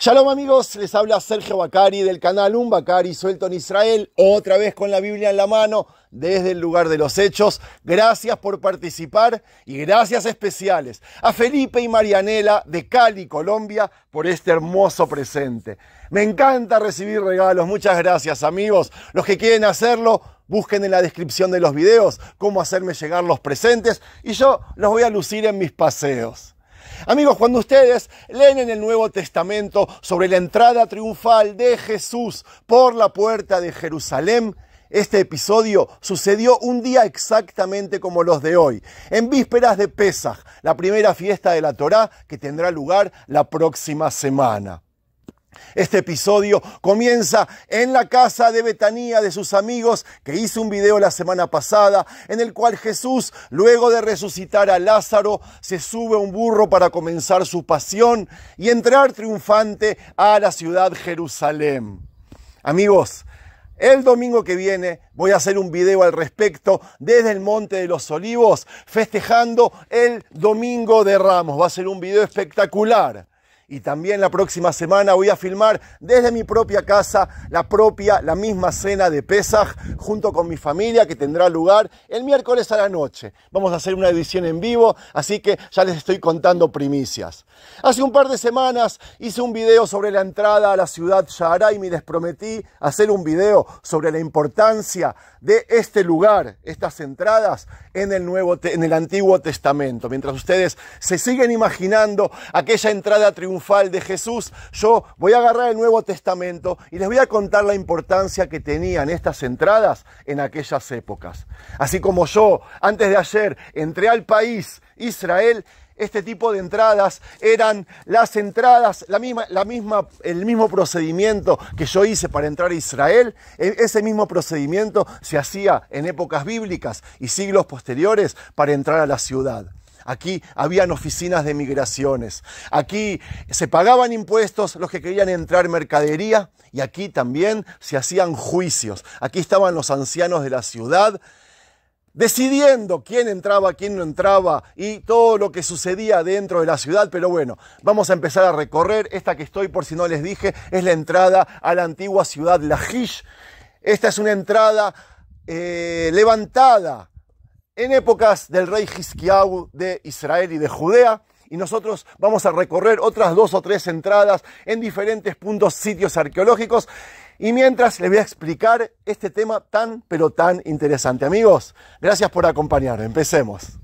Shalom amigos, les habla Sergio Bacari del canal Un Bacari Suelto en Israel, otra vez con la Biblia en la mano, desde el lugar de los hechos. Gracias por participar y gracias especiales a Felipe y Marianela de Cali, Colombia, por este hermoso presente. Me encanta recibir regalos, muchas gracias amigos. Los que quieren hacerlo, busquen en la descripción de los videos cómo hacerme llegar los presentes y yo los voy a lucir en mis paseos. Amigos, cuando ustedes leen en el Nuevo Testamento sobre la entrada triunfal de Jesús por la puerta de Jerusalén, este episodio sucedió un día exactamente como los de hoy, en vísperas de Pesaj, la primera fiesta de la Torá que tendrá lugar la próxima semana. Este episodio comienza en la casa de Betanía de sus amigos, que hice un video la semana pasada, en el cual Jesús, luego de resucitar a Lázaro, se sube a un burro para comenzar su pasión y entrar triunfante a la ciudad Jerusalén. Amigos, el domingo que viene voy a hacer un video al respecto desde el Monte de los Olivos, festejando el Domingo de Ramos. Va a ser un video espectacular. Y también la próxima semana voy a filmar desde mi propia casa la misma cena de Pesaj junto con mi familia, que tendrá lugar el miércoles a la noche. Vamos a hacer una edición en vivo, así que ya les estoy contando primicias. Hace un par de semanas hice un video sobre la entrada a la ciudad Sha'araim y les prometí hacer un video sobre la importancia de este lugar, estas entradas en el Antiguo Testamento. Mientras ustedes se siguen imaginando aquella entrada triunfal de Jesús, yo voy a agarrar el Nuevo Testamento y les voy a contar la importancia que tenían estas entradas en aquellas épocas. Así como yo, antes de ayer, entré al país Israel, este tipo de entradas eran las entradas, el mismo procedimiento que yo hice para entrar a Israel. Ese mismo procedimiento se hacía en épocas bíblicas y siglos posteriores para entrar a la ciudad. Aquí habían oficinas de migraciones, aquí se pagaban impuestos los que querían entrar mercadería y aquí también se hacían juicios. Aquí estaban los ancianos de la ciudad decidiendo quién entraba, quién no entraba y todo lo que sucedía dentro de la ciudad. Pero bueno, vamos a empezar a recorrer. Esta que estoy, por si no les dije, es la entrada a la antigua ciudad Lachish. Esta es una entrada levantada en épocas del rey Hizkiyahu de Israel y de Judea. Y nosotros vamos a recorrer otras 2 o 3 entradas en diferentes puntos, sitios arqueológicos. Y mientras les voy a explicar este tema tan, pero tan interesante. Amigos, gracias por acompañarme. Empecemos.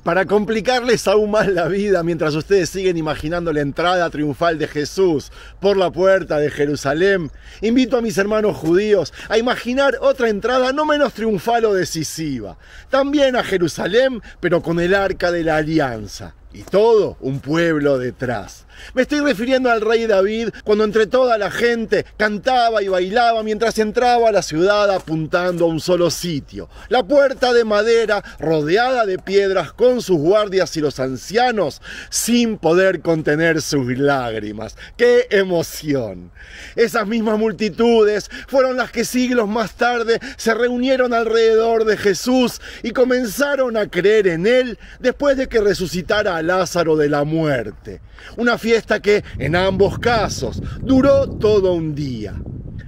Para complicarles aún más la vida, mientras ustedes siguen imaginando la entrada triunfal de Jesús por la puerta de Jerusalén, invito a mis hermanos judíos a imaginar otra entrada no menos triunfal o decisiva. También a Jerusalén, pero con el Arca de la Alianza. Y todo un pueblo detrás. Me estoy refiriendo al rey David cuando entre toda la gente cantaba y bailaba mientras entraba a la ciudad apuntando a un solo sitio. La puerta de madera rodeada de piedras con sus guardias y los ancianos sin poder contener sus lágrimas. ¡Qué emoción! Esas mismas multitudes fueron las que siglos más tarde se reunieron alrededor de Jesús y comenzaron a creer en él después de que resucitara a Lázaro de la muerte. Una fiesta que, en ambos casos, duró todo un día.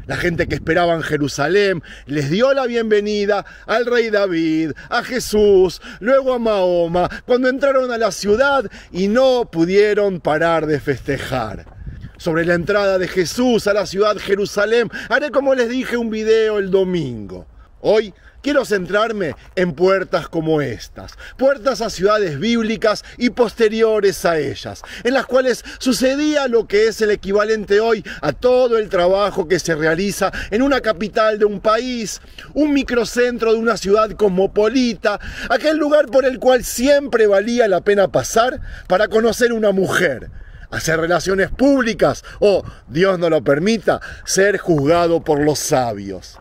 La gente que esperaba en Jerusalén les dio la bienvenida al rey David, a Jesús, luego a Mahoma, cuando entraron a la ciudad y no pudieron parar de festejar. Sobre la entrada de Jesús a la ciudad Jerusalén haré, como les dije, un video el domingo. Hoy quiero centrarme en puertas como estas, puertas a ciudades bíblicas y posteriores a ellas, en las cuales sucedía lo que es el equivalente hoy a todo el trabajo que se realiza en una capital de un país, un microcentro de una ciudad cosmopolita, aquel lugar por el cual siempre valía la pena pasar para conocer una mujer, hacer relaciones públicas o, Dios no lo permita, ser juzgado por los sabios.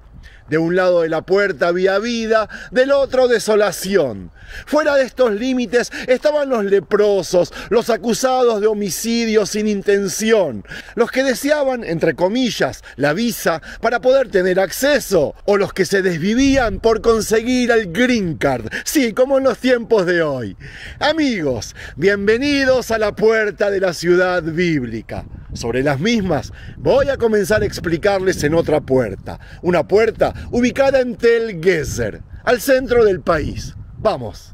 De un lado de la puerta había vida, del otro desolación. Fuera de estos límites estaban los leprosos, los acusados de homicidio sin intención, los que deseaban, entre comillas, la visa para poder tener acceso, o los que se desvivían por conseguir el green card, sí, como en los tiempos de hoy. Amigos, bienvenidos a la puerta de la ciudad bíblica. Sobre las mismas voy a comenzar a explicarles en otra puerta, una puerta ubicada en Tel Gezer, al centro del país. ¡Vamos!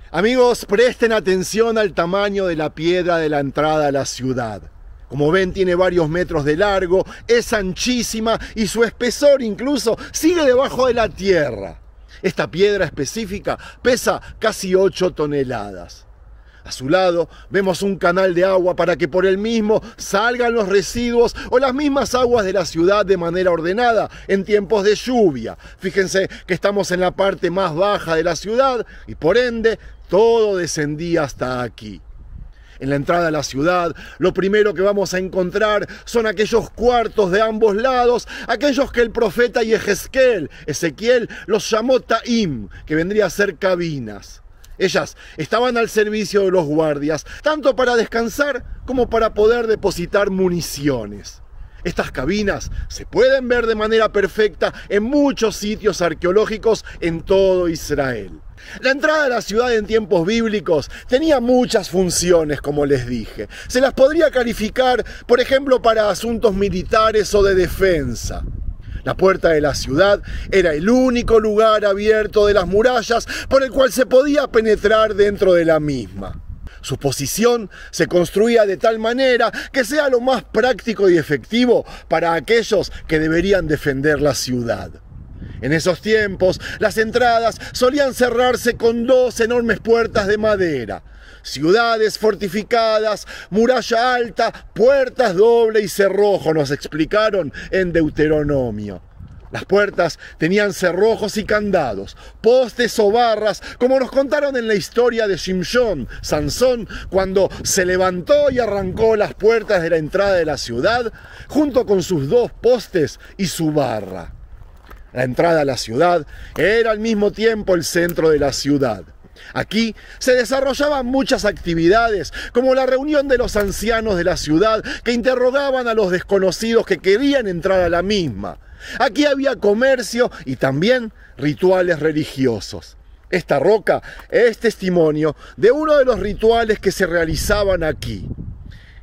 Amigos, presten atención al tamaño de la piedra de la entrada a la ciudad. Como ven, tiene varios metros de largo, es anchísima y su espesor incluso sigue debajo de la tierra. Esta piedra específica pesa casi 8 toneladas. A su lado vemos un canal de agua para que por el mismo salgan los residuos o las mismas aguas de la ciudad de manera ordenada en tiempos de lluvia. Fíjense que estamos en la parte más baja de la ciudad y por ende todo descendía hasta aquí. En la entrada a la ciudad, lo primero que vamos a encontrar son aquellos cuartos de ambos lados, aquellos que el profeta Ezequiel, los llamó Ta'im, que vendría a ser cabinas. Ellas estaban al servicio de los guardias, tanto para descansar como para poder depositar municiones. Estas cabinas se pueden ver de manera perfecta en muchos sitios arqueológicos en todo Israel. La entrada a la ciudad en tiempos bíblicos tenía muchas funciones, como les dije. Se las podría calificar, por ejemplo, para asuntos militares o de defensa. La puerta de la ciudad era el único lugar abierto de las murallas por el cual se podía penetrar dentro de la misma. Su posición se construía de tal manera que sea lo más práctico y efectivo para aquellos que deberían defender la ciudad. En esos tiempos, las entradas solían cerrarse con 2 enormes puertas de madera. Ciudades fortificadas, muralla alta, puertas doble y cerrojo, nos explicaron en Deuteronomio. Las puertas tenían cerrojos y candados, postes o barras, como nos contaron en la historia de Shimshon, Sansón, cuando se levantó y arrancó las puertas de la entrada de la ciudad, junto con sus 2 postes y su barra. La entrada a la ciudad era al mismo tiempo el centro de la ciudad. Aquí se desarrollaban muchas actividades, como la reunión de los ancianos de la ciudad que interrogaban a los desconocidos que querían entrar a la misma. Aquí había comercio y también rituales religiosos. Esta roca es testimonio de uno de los rituales que se realizaban aquí.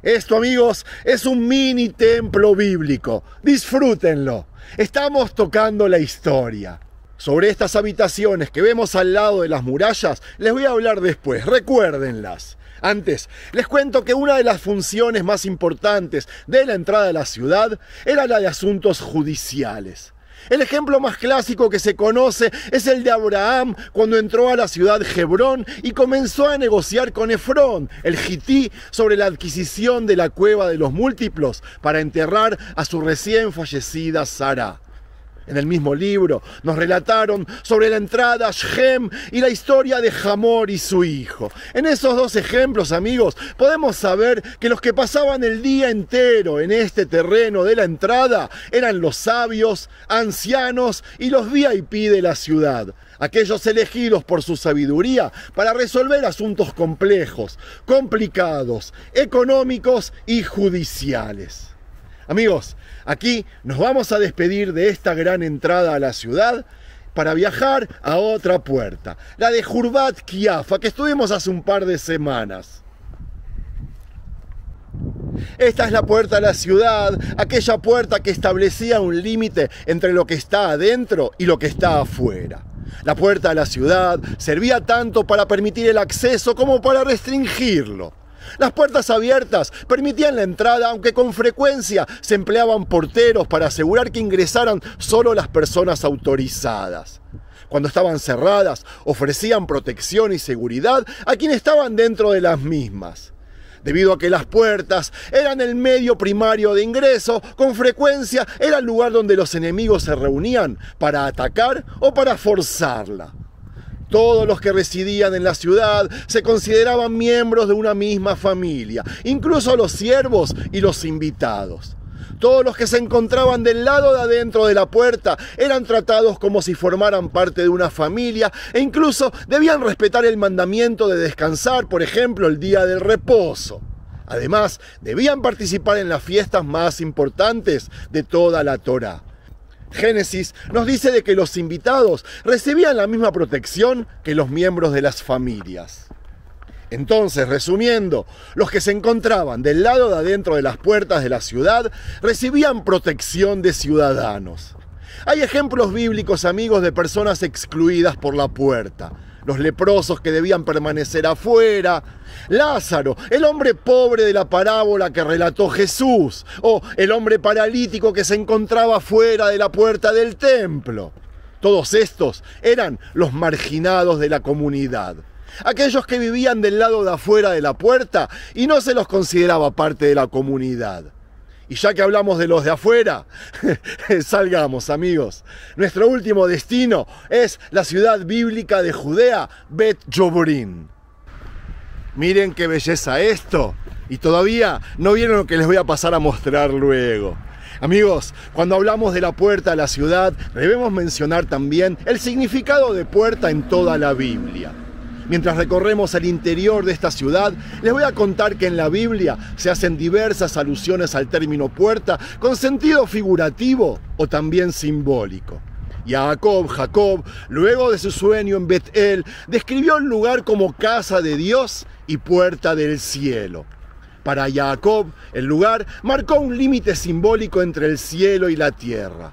Esto, amigos, es un mini templo bíblico. Disfrútenlo. Estamos tocando la historia. Sobre estas habitaciones que vemos al lado de las murallas, les voy a hablar después, recuérdenlas. Antes, les cuento que una de las funciones más importantes de la entrada a la ciudad era la de asuntos judiciales. El ejemplo más clásico que se conoce es el de Abraham cuando entró a la ciudad Hebrón y comenzó a negociar con Efrón, el gití, sobre la adquisición de la cueva de los múltiplos para enterrar a su recién fallecida Sara. En el mismo libro nos relataron sobre la entrada a Shem y la historia de Hamor y su hijo. En esos 2 ejemplos, amigos, podemos saber que los que pasaban el día entero en este terreno de la entrada eran los sabios, ancianos y los VIP de la ciudad. Aquellos elegidos por su sabiduría para resolver asuntos complejos, complicados, económicos y judiciales. Amigos, aquí nos vamos a despedir de esta gran entrada a la ciudad para viajar a otra puerta, la de Jurbat Kiafa, que estuvimos hace un par de semanas. Esta es la puerta a la ciudad, aquella puerta que establecía un límite entre lo que está adentro y lo que está afuera. La puerta a la ciudad servía tanto para permitir el acceso como para restringirlo. Las puertas abiertas permitían la entrada, aunque con frecuencia se empleaban porteros para asegurar que ingresaran solo las personas autorizadas. Cuando estaban cerradas, ofrecían protección y seguridad a quienes estaban dentro de las mismas. Debido a que las puertas eran el medio primario de ingreso, con frecuencia era el lugar donde los enemigos se reunían para atacar o para forzarla. Todos los que residían en la ciudad se consideraban miembros de una misma familia, incluso los siervos y los invitados. Todos los que se encontraban del lado de adentro de la puerta eran tratados como si formaran parte de una familia e incluso debían respetar el mandamiento de descansar, por ejemplo, el día del reposo. Además, debían participar en las fiestas más importantes de toda la Torá. Génesis nos dice de que los invitados recibían la misma protección que los miembros de las familias. Entonces, resumiendo, los que se encontraban del lado de adentro de las puertas de la ciudad recibían protección de ciudadanos. Hay ejemplos bíblicos, amigos, de personas excluidas por la puerta. Los leprosos que debían permanecer afuera, Lázaro, el hombre pobre de la parábola que relató Jesús, o el hombre paralítico que se encontraba fuera de la puerta del templo. Todos estos eran los marginados de la comunidad. Aquellos que vivían del lado de afuera de la puerta y no se los consideraba parte de la comunidad. Y ya que hablamos de los de afuera, salgamos, amigos. Nuestro último destino es la ciudad bíblica de Judea, Bet Joborín. Miren qué belleza esto. Y todavía no vieron lo que les voy a pasar a mostrar luego. Amigos, cuando hablamos de la puerta a la ciudad, debemos mencionar también el significado de puerta en toda la Biblia. Mientras recorremos el interior de esta ciudad, les voy a contar que en la Biblia se hacen diversas alusiones al término puerta con sentido figurativo o también simbólico. Jacob, luego de su sueño en Bet-El, describió el lugar como casa de Dios y puerta del cielo. Para Jacob, el lugar marcó un límite simbólico entre el cielo y la tierra.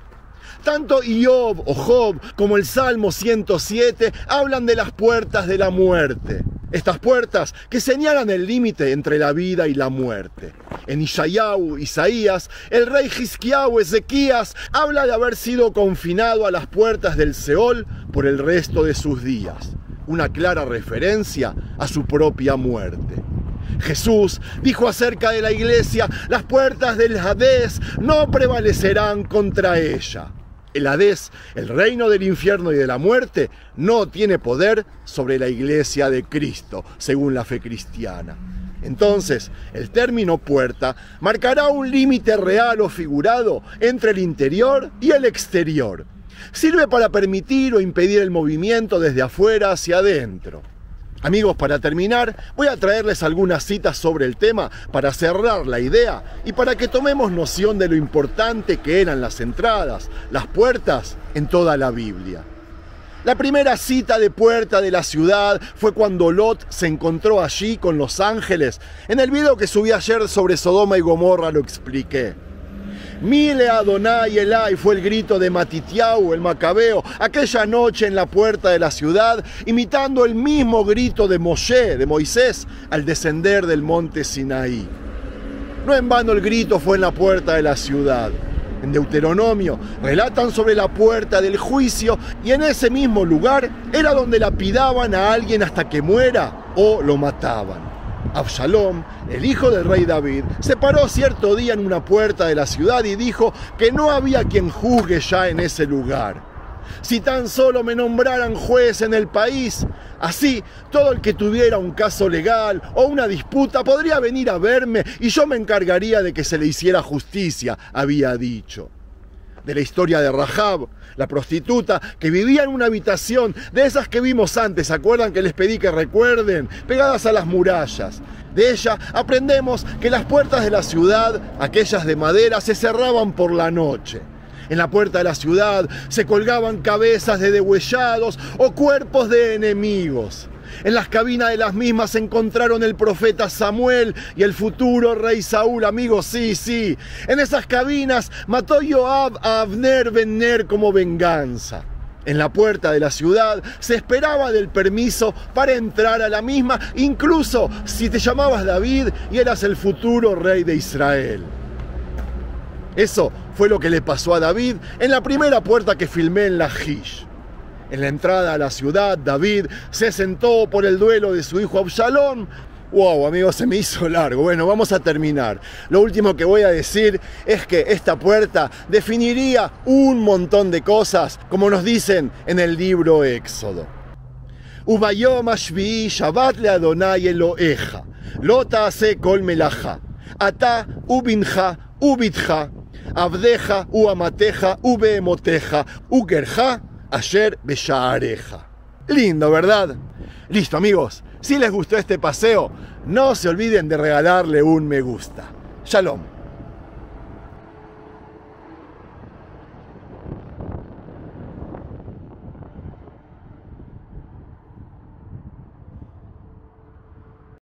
Tanto Job o Job como el Salmo 107 hablan de las puertas de la muerte. Estas puertas que señalan el límite entre la vida y la muerte. En Isaías, el rey Hizquiyahu Ezequías habla de haber sido confinado a las puertas del Seol por el resto de sus días. Una clara referencia a su propia muerte. Jesús dijo acerca de la iglesia: las puertas del Hadés no prevalecerán contra ella. El Hadés, el reino del infierno y de la muerte, no tiene poder sobre la iglesia de Cristo, según la fe cristiana. Entonces, el término puerta marcará un límite real o figurado entre el interior y el exterior. Sirve para permitir o impedir el movimiento desde afuera hacia adentro. Amigos, para terminar, voy a traerles algunas citas sobre el tema para cerrar la idea y para que tomemos noción de lo importante que eran las entradas, las puertas en toda la Biblia. La primera cita de puerta de la ciudad fue cuando Lot se encontró allí con los ángeles. En el video que subí ayer sobre Sodoma y Gomorra lo expliqué. Mile Adonai Elai fue el grito de Matitiau, el macabeo, aquella noche en la puerta de la ciudad, imitando el mismo grito de Moshe, de Moisés, al descender del monte Sinaí. No en vano el grito fue en la puerta de la ciudad. En Deuteronomio relatan sobre la puerta del juicio y en ese mismo lugar era donde lapidaban a alguien hasta que muera o lo mataban. Absalom, el hijo del rey David, se paró cierto día en una puerta de la ciudad y dijo que no había quien juzgue ya en ese lugar. Si tan solo me nombraran juez en el país, así todo el que tuviera un caso legal o una disputa podría venir a verme y yo me encargaría de que se le hiciera justicia, había dicho. De la historia de Rahab, la prostituta que vivía en una habitación de esas que vimos antes, ¿se acuerdan que les pedí que recuerden? Pegadas a las murallas. De ella aprendemos que las puertas de la ciudad, aquellas de madera, se cerraban por la noche. En la puerta de la ciudad se colgaban cabezas de degüellados o cuerpos de enemigos. En las cabinas de las mismas se encontraron el profeta Samuel y el futuro rey Saúl, amigos, sí. En esas cabinas mató Joab a Abner ben Ner como venganza. En la puerta de la ciudad se esperaba del permiso para entrar a la misma, incluso si te llamabas David y eras el futuro rey de Israel. Eso fue lo que le pasó a David en la primera puerta que filmé en Lachish. En la entrada a la ciudad, David se sentó por el duelo de su hijo Absalom. Wow, amigos, se me hizo largo. Bueno, vamos a terminar. Lo último que voy a decir es que esta puerta definiría un montón de cosas, como nos dicen en el libro Éxodo. Ubayom hashvi'i Shabbat le Adonai Elohecha, lo ta'aseh kol melacha, ata ubincha ubitcha, Abdeja, u amateja, u behemoteja, u gerja, ayer beshaareja. Lindo, ¿verdad? Listo, amigos. Si les gustó este paseo, no se olviden de regalarle un me gusta. Shalom.